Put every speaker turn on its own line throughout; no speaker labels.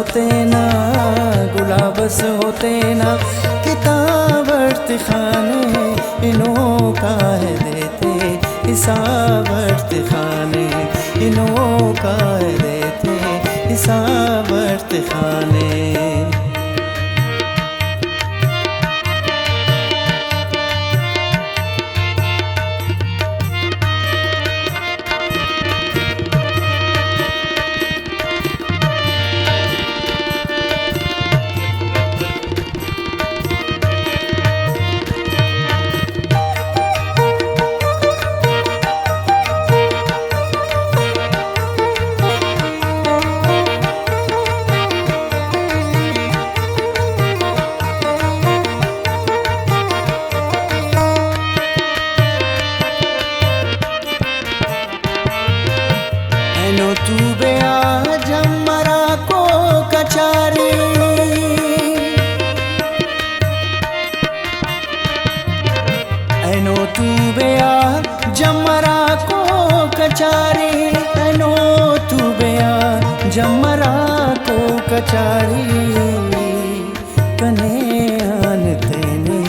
होते ना, गुलाबस होते ना, किताब खाने इन्हों का है देते हिसाब खाने, इन्हों का है देते हिसाब खाने। एनो तू बे आज मरा को कचारी, एनो तू बे आज मरा को कचारी, एनो तू बे आज मरा को कचारी। कने आन तेने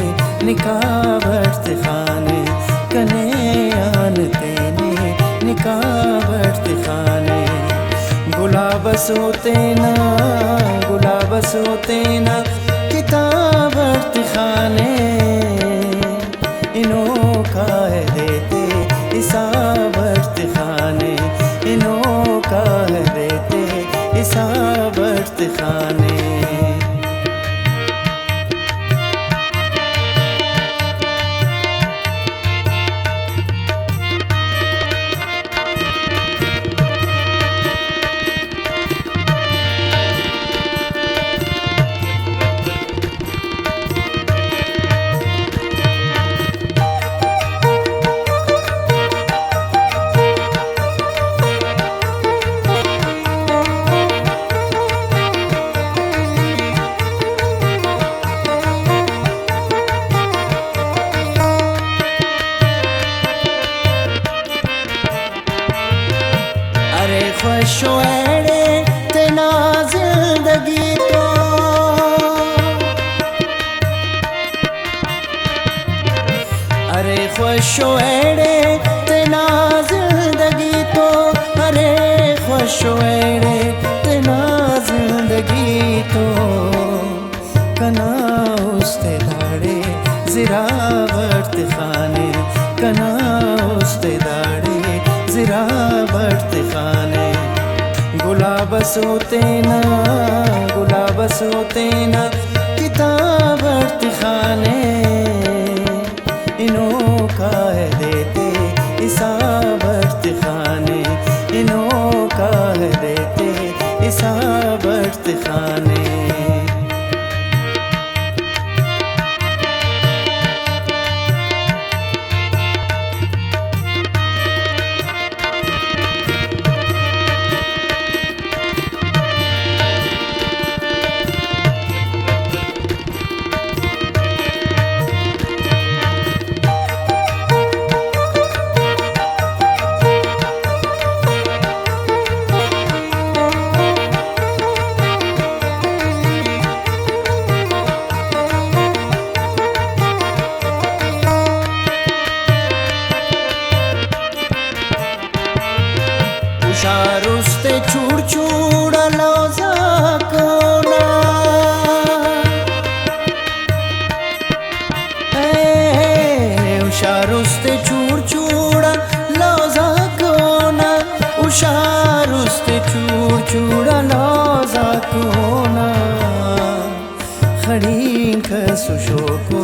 निकाबत खाने, कने आन तेने निकाबत खाने। गुलाबस होते ना, गुलाबस होते ना, किताबत खाने इन्हों का है देते हिसाबत खाने, इन्हों का है देते हिसाबत खाने। अरे ख्वाहिशो एड़े तेना जिंदगी तो, अरे ख्वाहिशो एड़े तेना जिंदगी तो, अरे ख्वाहिशो एड़े तेना जिंदगी तो। कना उस्ते दाड़े जिरावत खाने, कना उस्ते दाड़े जिरावत खाने। गुलाबस होते ना, गुलाबस होते ना, किताबत खाने इन्हों का है देते हिसाबत खाने, इन्हों का है देते हिसाबत खाने। उशारुस्ते चूड़ चूड़ लौजा कोना, उशारुस्ते चूड़ चूड़ लौजा कोना, उशारुस्ते चूड़ चूड़ लौजा कोना। खड़ी कसुशो को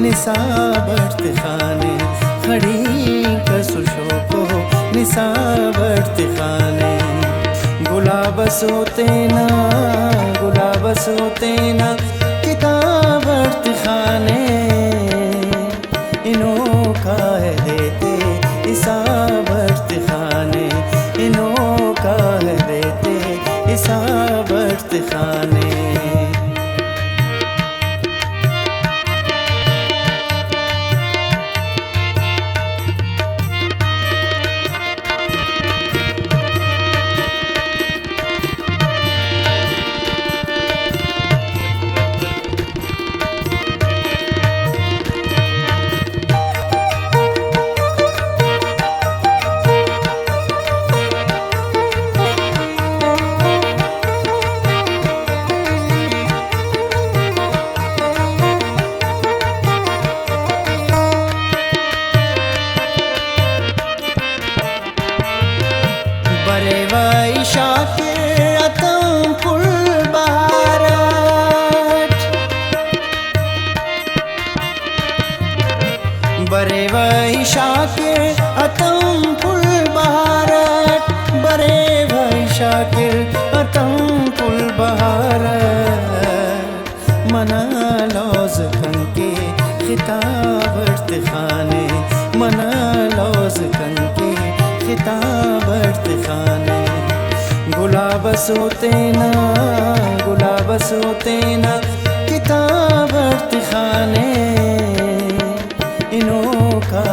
निसाबत खाने, खड़ी कसुशो को निसाबत खाने। गुलाबस होते ना, गुलाबस होते ना, किताबत खाने इन्हों का है देते हिसाबत खाने, इन्हों का है देते हिसाबत खाने। खिताब खाने मना लौज कंके खिताब खाने गुलाब सोते ना किताब खाने इनो का